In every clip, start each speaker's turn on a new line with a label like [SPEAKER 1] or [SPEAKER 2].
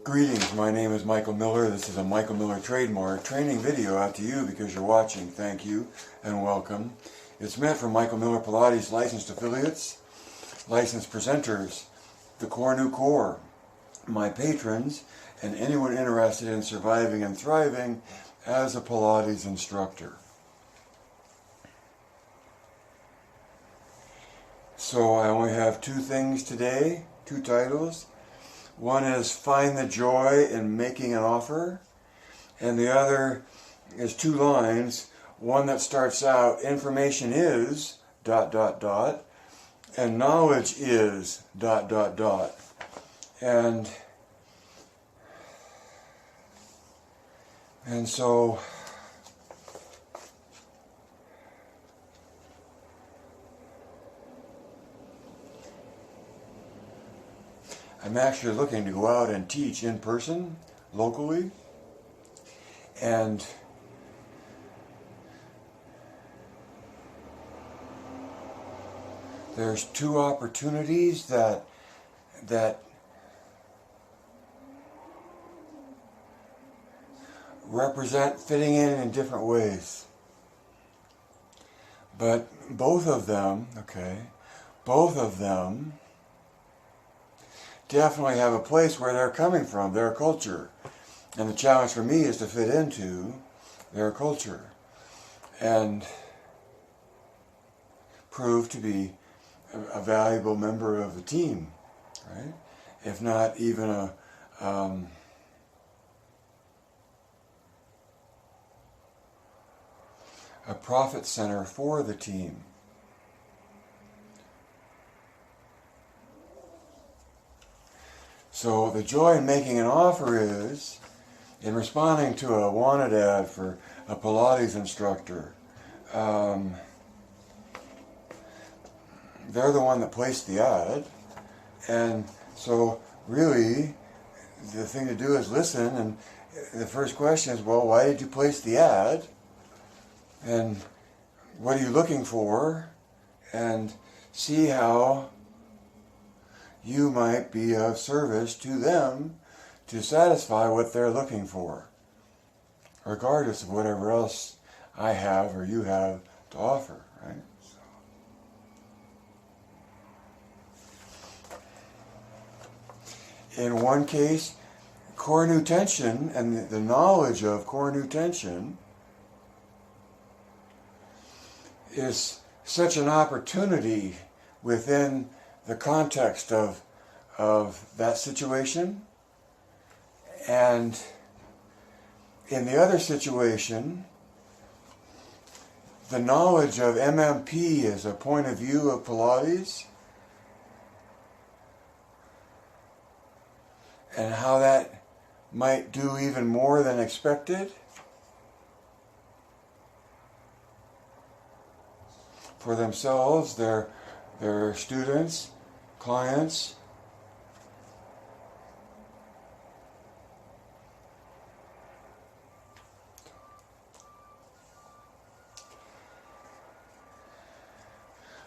[SPEAKER 1] Greetings, my name is Michael Miller. This is a Michael Miller trademark training video out to you because you're watching. Thank you and welcome. It's meant for Michael Miller Pilates licensed affiliates, licensed presenters, the Core New Core, my patrons, and anyone interested in surviving and thriving as a Pilates instructor. So I only have two things today, two titles. One is Find the Joy in Making an Offer, and the other is two lines. One that starts out, information is, ... and knowledge is, ... And so I'm actually looking to go out and teach in person, locally, and there's two opportunities that represent fitting in different ways. But both of them definitely have a place where they're coming from, their culture. And the challenge for me is to fit into their culture and prove to be a valuable member of the team, right? If not even a profit center for the team. So the joy in making an offer is in responding to a wanted ad for a Pilates instructor. They're the one that placed the ad, and so really the thing to do is listen, and the first question is, well, why did you place the ad? And what are you looking for? And see how you might be of service to them to satisfy what they're looking for, regardless of whatever else I have or you have to offer, right? So, in one case, core new tension and the knowledge of core new tension is such an opportunity within the context of that situation. And in the other situation, the knowledge of MMP as a point of view of Pilates and how that might do even more than expected for themselves, their students, clients.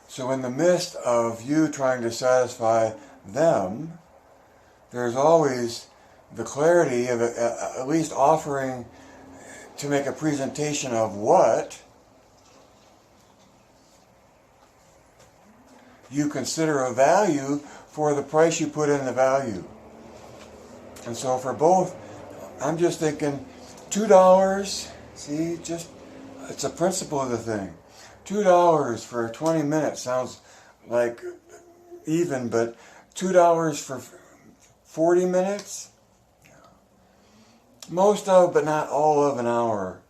[SPEAKER 1] So in the midst of you trying to satisfy them, there's always the clarity of at least offering to make a presentation of what you consider a value for the price you put in the value. And so for both, I'm just thinking $2, see, just, it's a principle of the thing. $2 for 20 minutes sounds like even, but $2 for 40 minutes? Most of, but not all of an hour.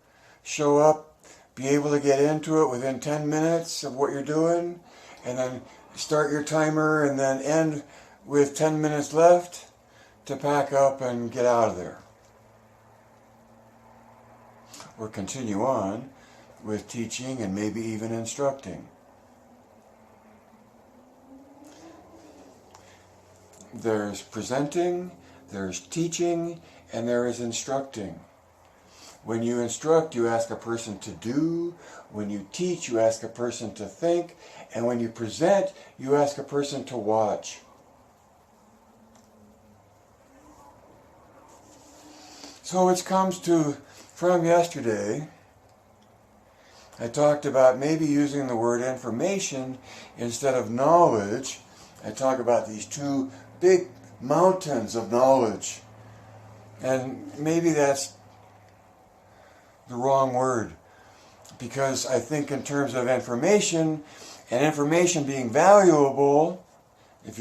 [SPEAKER 1] Show up, be able to get into it within 10 minutes of what you're doing, and then start your timer and then end with 10 minutes left to pack up and get out of there. Or continue on with teaching and maybe even instructing. There's presenting, there's teaching, and there is instructing. When you instruct, you ask a person to do. When you teach, you ask a person to think. And when you present, you ask a person to watch. So which comes to, from yesterday, I talked about maybe using the word information instead of knowledge. I talk about these two big mountains of knowledge. And maybe that's the wrong word, because I think in terms of information, and information being valuable, if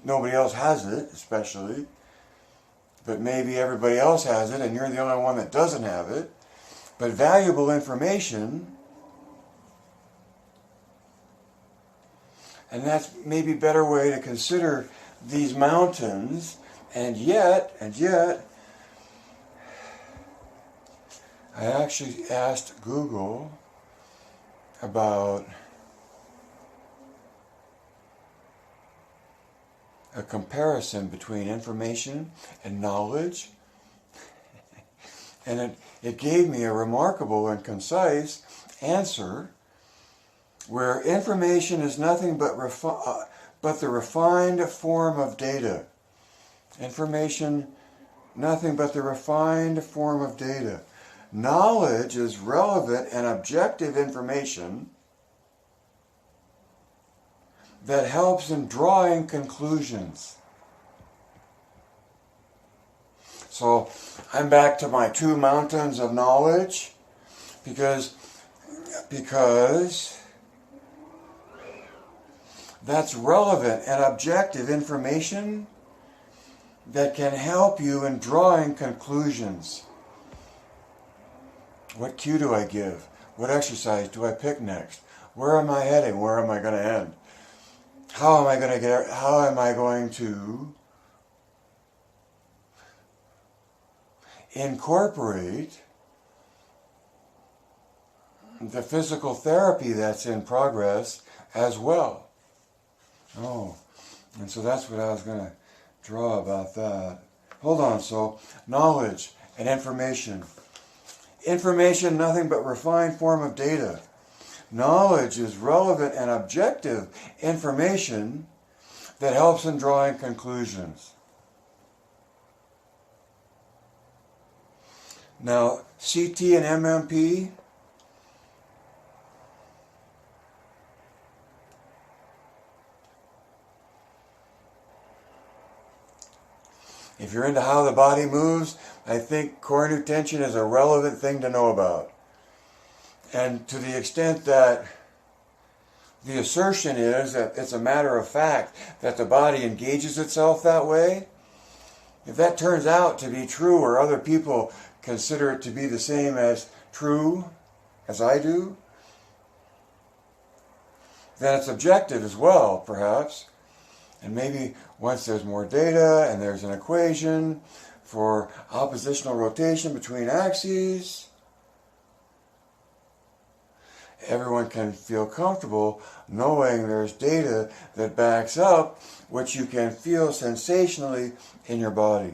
[SPEAKER 1] nobody else has it, especially, but maybe everybody else has it and you're the only one that doesn't have it, but valuable information, and that's maybe a better way to consider these mountains. And yet, I actually asked Google about a comparison between information and knowledge, and it gave me a remarkable and concise answer where information is nothing but the refined form of data. Information, nothing but the refined form of data. Knowledge is relevant and objective information that helps in drawing conclusions. So I'm back to my two mountains of knowledge because that's relevant and objective information that can help you in drawing conclusions. What cue do I give? What exercise do I pick next? Where am I heading? Where am I going to end? How am I going to incorporate the physical therapy that's in progress as well? Oh, and so that's what I was going to draw about that. Hold on, so knowledge and information. Information, nothing but refined form of data. Knowledge is relevant and objective information that helps in drawing conclusions. Now, CT and MMP, if you're into how the body moves, I think core new tension is a relevant thing to know about. And to the extent that the assertion is that it's a matter of fact that the body engages itself that way, if that turns out to be true or other people consider it to be the same as true as I do, then it's objective as well, perhaps. And maybe once there's more data and there's an equation for oppositional rotation between axes, everyone can feel comfortable knowing there's data that backs up what you can feel sensationally in your body.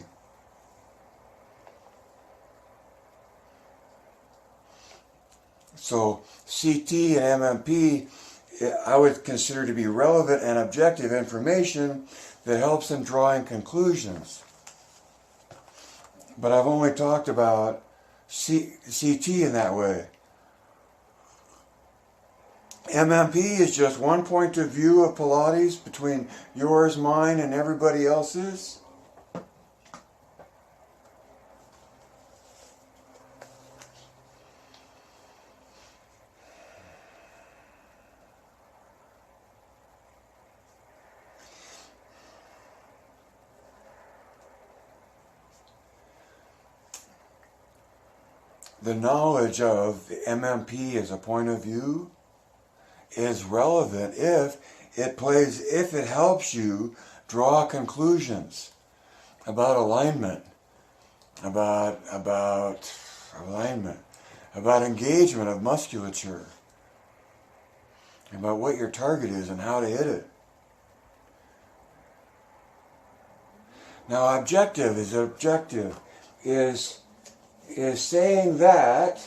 [SPEAKER 1] So CT and MMP I would consider to be relevant and objective information that helps in drawing conclusions. But I've only talked about CT in that way. MMP is just one point of view of Pilates between yours, mine, and everybody else's. The knowledge of the MMP as a point of view is relevant if it helps you draw conclusions about alignment, about engagement of musculature, about what your target is and how to hit it. Now, objective is saying that,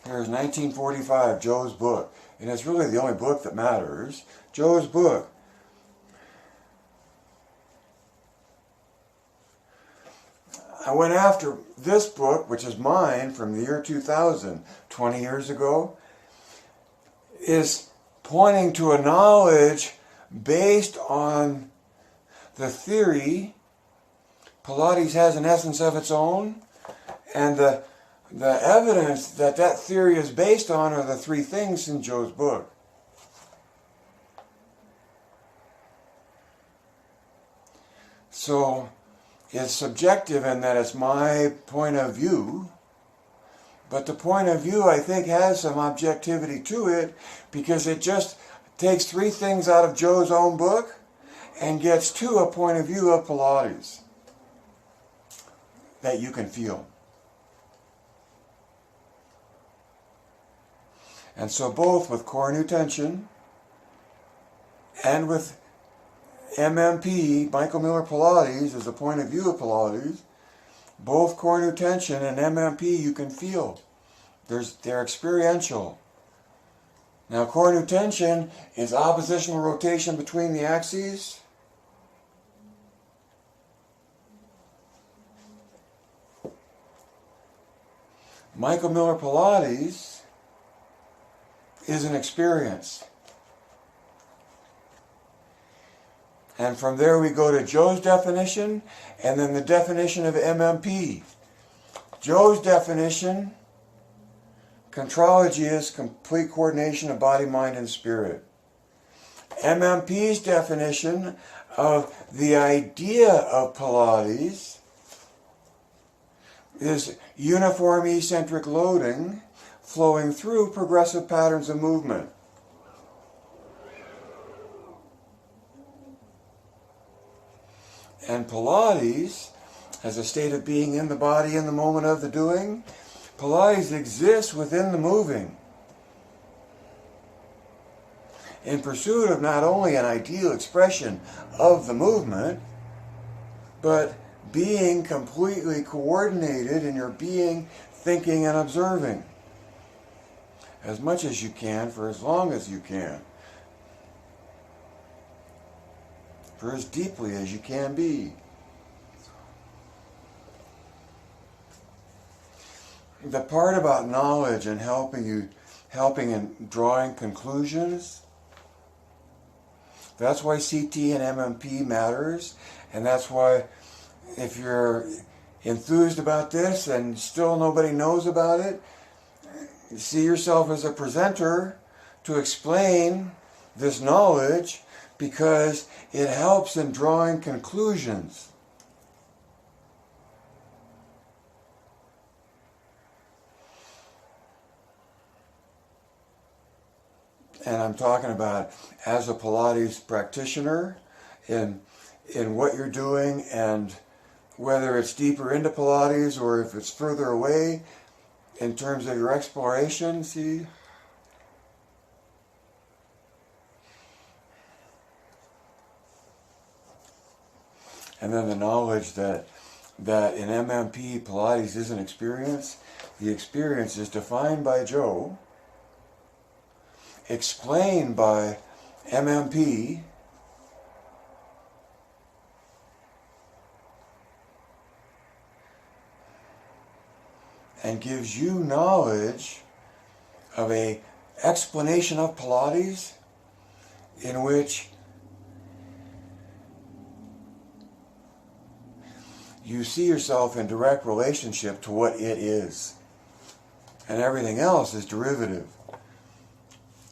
[SPEAKER 1] here's 1945, Joe's book, and it's really the only book that matters, Joe's book. I went after this book, which is mine from the year 2000, 20 years ago, is pointing to a knowledge based on the theory Pilates has an essence of its own, and the evidence that that theory is based on are the three things in Joe's book. So it's subjective in that it's my point of view, but the point of view I think has some objectivity to it because it just takes three things out of Joe's own book and gets to a point of view of Pilates that you can feel. And so both with core new tension and with MMP, Michael Miller Pilates, is a point of view of Pilates, both core new tension and MMP you can feel. They're experiential. Now core new tension is oppositional rotation between the axes. Michael Miller Pilates is an experience. And from there we go to Joe's definition and then the definition of MMP. Joe's definition, contrology is complete coordination of body, mind, and spirit. MMP's definition of the idea of Pilates is uniform eccentric loading flowing through progressive patterns of movement. And Pilates, as a state of being in the body in the moment of the doing, Pilates exists within the moving, in pursuit of not only an ideal expression of the movement, but being completely coordinated in your being, thinking, and observing. As much as you can, for as long as you can. For as deeply as you can be. The part about knowledge and helping and drawing conclusions, that's why CT and MMP matters, and that's why if you're enthused about this and still nobody knows about it, see yourself as a presenter to explain this knowledge because it helps in drawing conclusions. And I'm talking about as a Pilates practitioner in what you're doing and whether it's deeper into Pilates or if it's further away in terms of your exploration, see? And then the knowledge that in MMP, Pilates is an experience. The experience is defined by Joe, explained by MMP, and gives you knowledge of a explanation of Pilates in which you see yourself in direct relationship to what it is. And everything else is derivative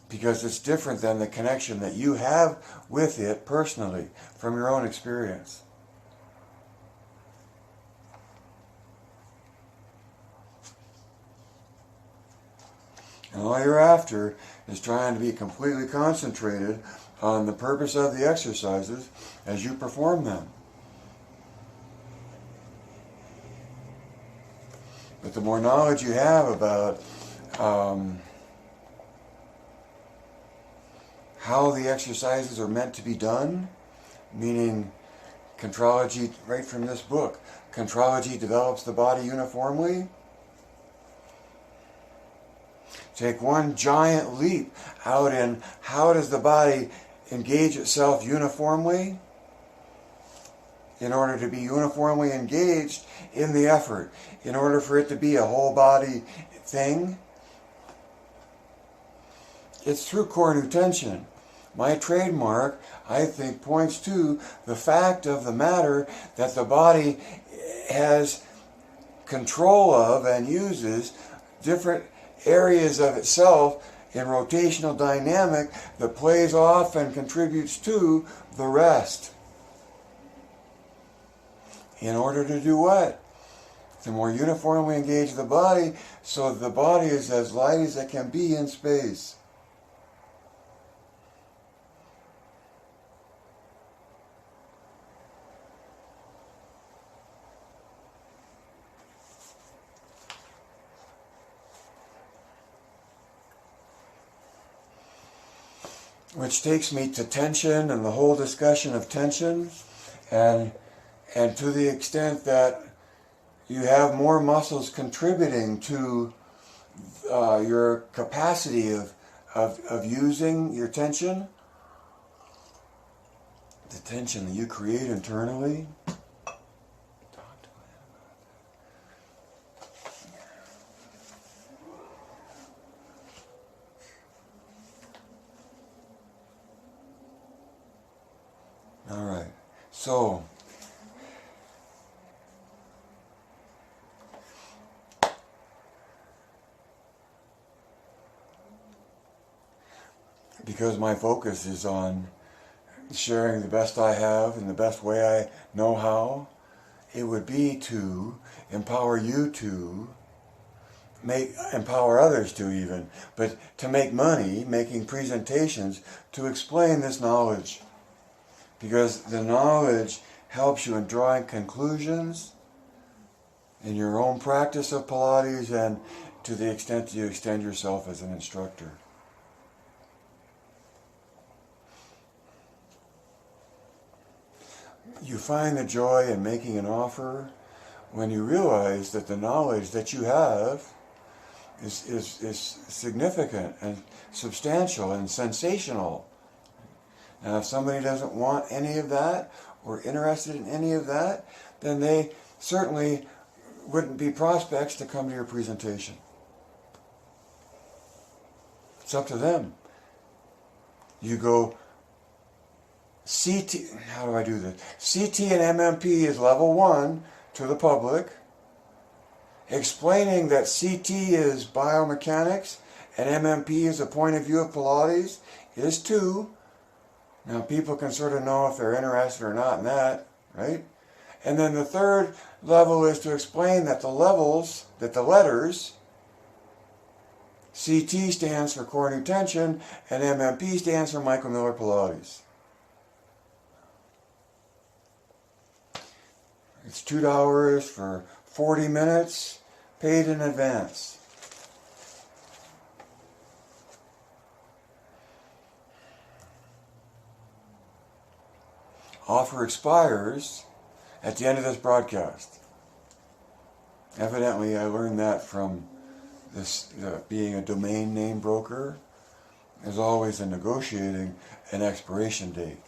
[SPEAKER 1] because it's different than the connection that you have with it personally from your own experience. And all you're after is trying to be completely concentrated on the purpose of the exercises as you perform them. But the more knowledge you have about how the exercises are meant to be done, meaning contrology, right from this book, contrology develops the body uniformly. Take one giant leap out in how does the body engage itself uniformly? in order to be uniformly engaged in the effort, in order for it to be a whole body thing. It's through core nutension. My trademark, I think, points to the fact of the matter that the body has control of and uses different areas of itself in rotational dynamic that plays off and contributes to the rest. In order to do what? To more uniformly engage the body so the body is as light as it can be in space. Which takes me to tension and the whole discussion of tension, and to the extent that you have more muscles contributing to your capacity of using your tension, the tension that you create internally. All right, so because my focus is on sharing the best I have in the best way I know how, it would be to empower you to empower others to even, but to make money making presentations to explain this knowledge. Because the knowledge helps you in drawing conclusions in your own practice of Pilates and to the extent that you extend yourself as an instructor. You find the joy in making an offer when you realize that the knowledge that you have is significant and substantial and sensational. Now, if somebody doesn't want any of that or interested in any of that, then they certainly wouldn't be prospects to come to your presentation. It's up to them. You go CT, how do I do this? CT and MMP is level 1 to the public, explaining that CT is biomechanics and MMP is a point of view of Pilates is 2. Now people can sort of know if they're interested or not in that, right? And then the third level is to explain that the letters, CT stands for core nutension and MMP stands for Michael Miller Pilates. It's $2 for 40 minutes, paid in advance. Offer expires at the end of this broadcast. Evidently, I learned that from this being a domain name broker. Is always in negotiating an expiration date.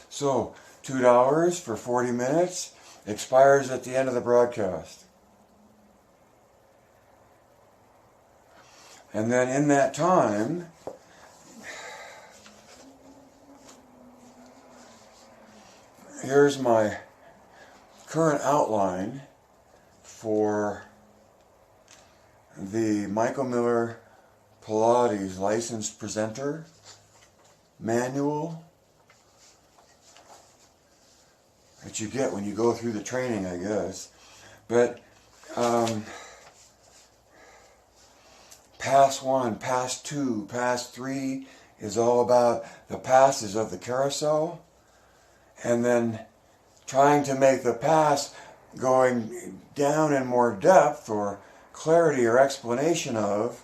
[SPEAKER 1] So, $2 for 40 minutes expires at the end of the broadcast. And then in that time, here's my current outline for the Michael Miller Pilates Licensed Presenter Manual that you get when you go through the training, I guess. But Pass 1, Pass 2, Pass 3 is all about the passes of the carousel. And then trying to make the pass going down in more depth or clarity or explanation of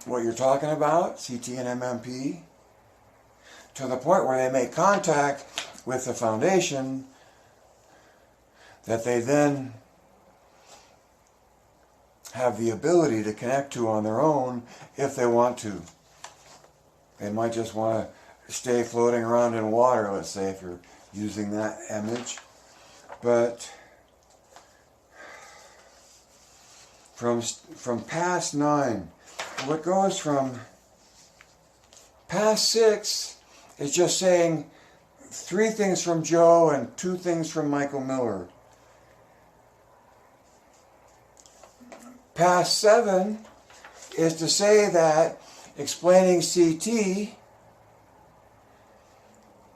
[SPEAKER 1] what you're talking about, CT and MMP, to the point where they make contact with the foundation that they then have the ability to connect to on their own if they want to. They might just want to stay floating around in water, let's say, if you're using that image. But from past 9, what goes from past 6 is just saying 3 things from Joe and 2 things from Michael Miller. Past 7 is to say that explaining CT,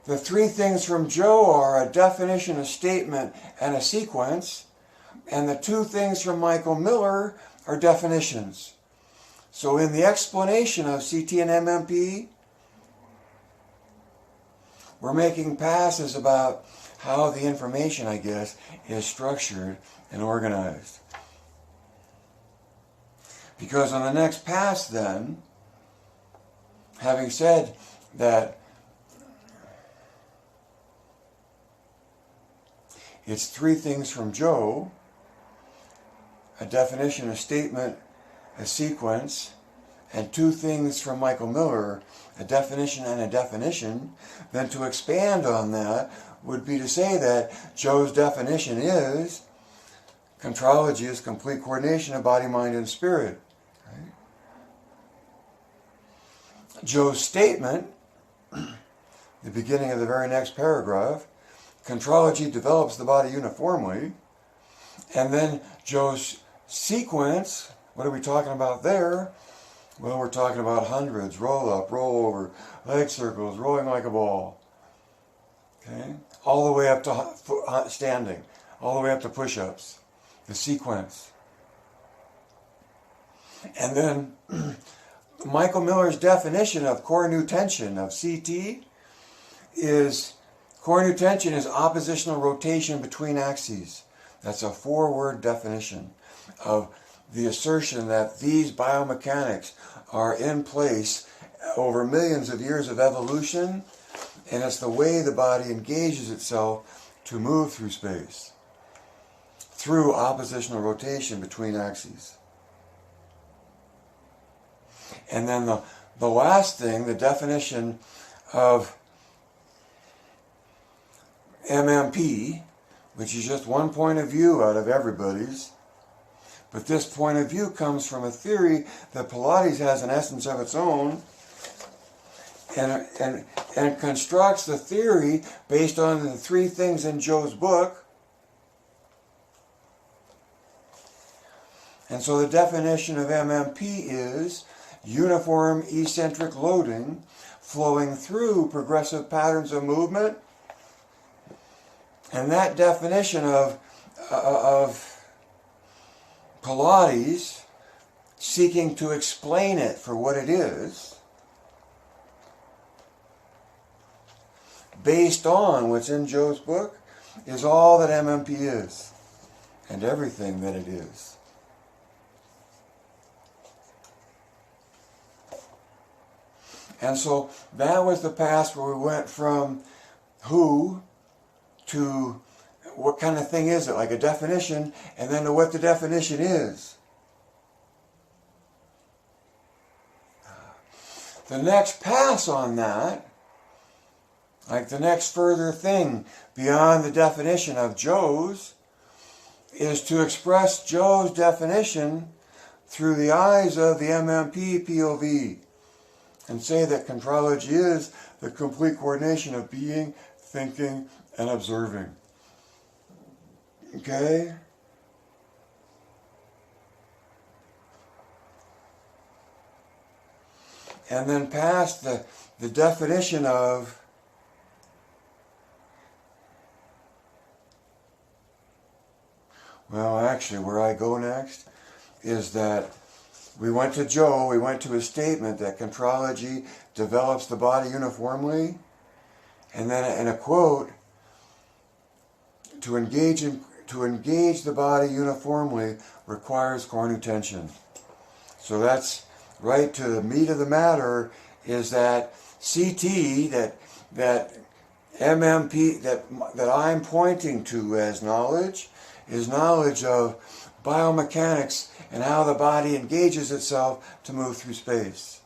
[SPEAKER 1] the 3 things from Joe are a definition, a statement, and a sequence, and the 2 things from Michael Miller are definitions. So in the explanation of CT and MMP, we're making passes about how the information, I guess, is structured and organized. Because on the next pass then, having said that it's 3 things from Joe, a definition, a statement, a sequence, and 2 things from Michael Miller, a definition and a definition, then to expand on that would be to say that Joe's definition is contrology is complete coordination of body, mind, and spirit. Right? Joe's statement, the beginning of the very next paragraph, contrology develops the body uniformly. And then Joe's sequence, what are we talking about there? Well, we're talking about hundreds, roll up, roll over, leg circles, rolling like a ball. Okay? All the way up to standing, all the way up to push-ups, the sequence. And then Michael Miller's definition of core new tension of CT is core new tension is oppositional rotation between axes. That's a 4-word definition of the assertion that these biomechanics are in place over millions of years of evolution, and it's the way the body engages itself to move through space, through oppositional rotation between axes. And then the last thing, the definition of MMP, which is just one point of view out of everybody's, but this point of view comes from a theory that Pilates has an essence of its own, and constructs the theory based on the 3 things in Joe's book. And so the definition of MMP is uniform eccentric loading flowing through progressive patterns of movement. And that definition of Pilates, seeking to explain it for what it is, based on what's in Joe's book, is all that MMP is, and everything that it is. And so that was the past where we went from who to what kind of thing is it, like a definition, and then to what the definition is. The next pass on that, like the next further thing beyond the definition of Joe's, is to express Joe's definition through the eyes of the MMP POV, and say that contrology is the complete coordination of being, thinking, and observing. Okay? And then past the definition of well, actually, where I go next is that we went to Joe, we went to his statement that contrology develops the body uniformly, and then in a quote, to engage the body uniformly requires core new tension. So that's right to the meat of the matter, is that CT, that MMP, that I'm pointing to as knowledge, is knowledge of biomechanics and how the body engages itself to move through space.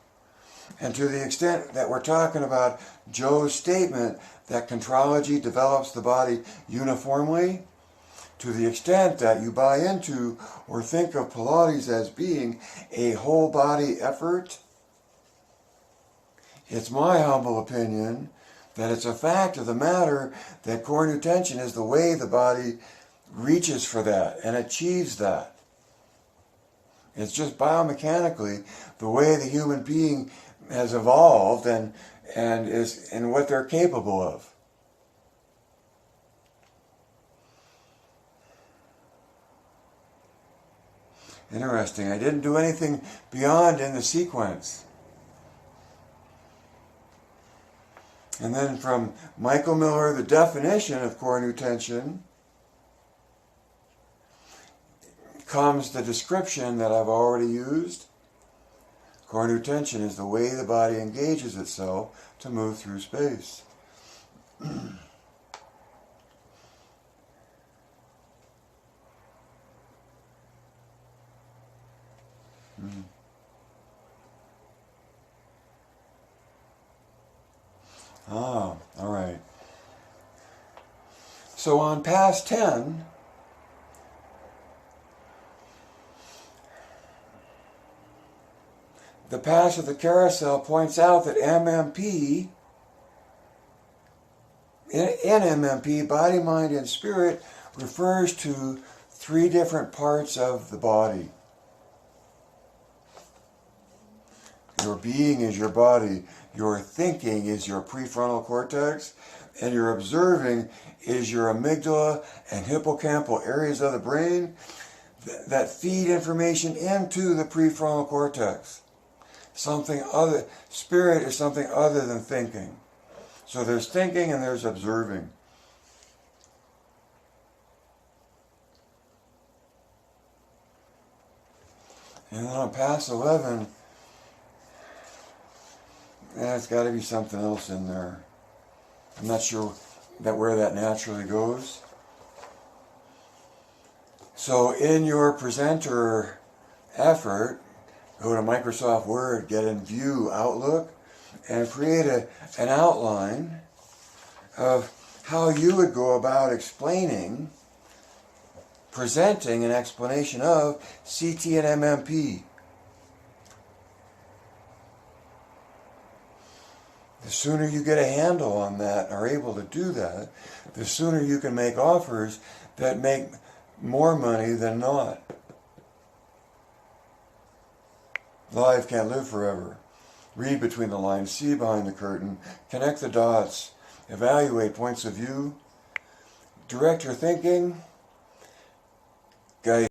[SPEAKER 1] And to the extent that we're talking about Joe's statement that contrology develops the body uniformly, to the extent that you buy into or think of Pilates as being a whole body effort, it's my humble opinion that it's a fact of the matter that core new tension is the way the body reaches for that and achieves that. It's just biomechanically the way the human being has evolved and is and what they're capable of. Interesting. I didn't do anything beyond in the sequence. And then from Michael Miller, the definition of core new tension, comes the description that I've already used. Core new tension is the way the body engages itself to move through space. Ah, all right. So on past 10, the pass of the carousel points out that MMP, in MMP, body, mind, and spirit refers to 3 different parts of the body. Your being is your body, your thinking is your prefrontal cortex, and your observing is your amygdala and hippocampal areas of the brain that feed information into the prefrontal cortex. Spirit is something other than thinking. So there's thinking and there's observing. And then on past 11, there's got to be something else in there. I'm not sure where that naturally goes. So in your presenter effort, go to Microsoft Word, get in View, Outlook, and create an outline of how you would go about presenting an explanation of CT and MMP. The sooner you get a handle on that, are able to do that, the sooner you can make offers that make more money than not. Life can't live forever. Read between the lines, see behind the curtain, connect the dots, evaluate points of view, direct your thinking. Guys,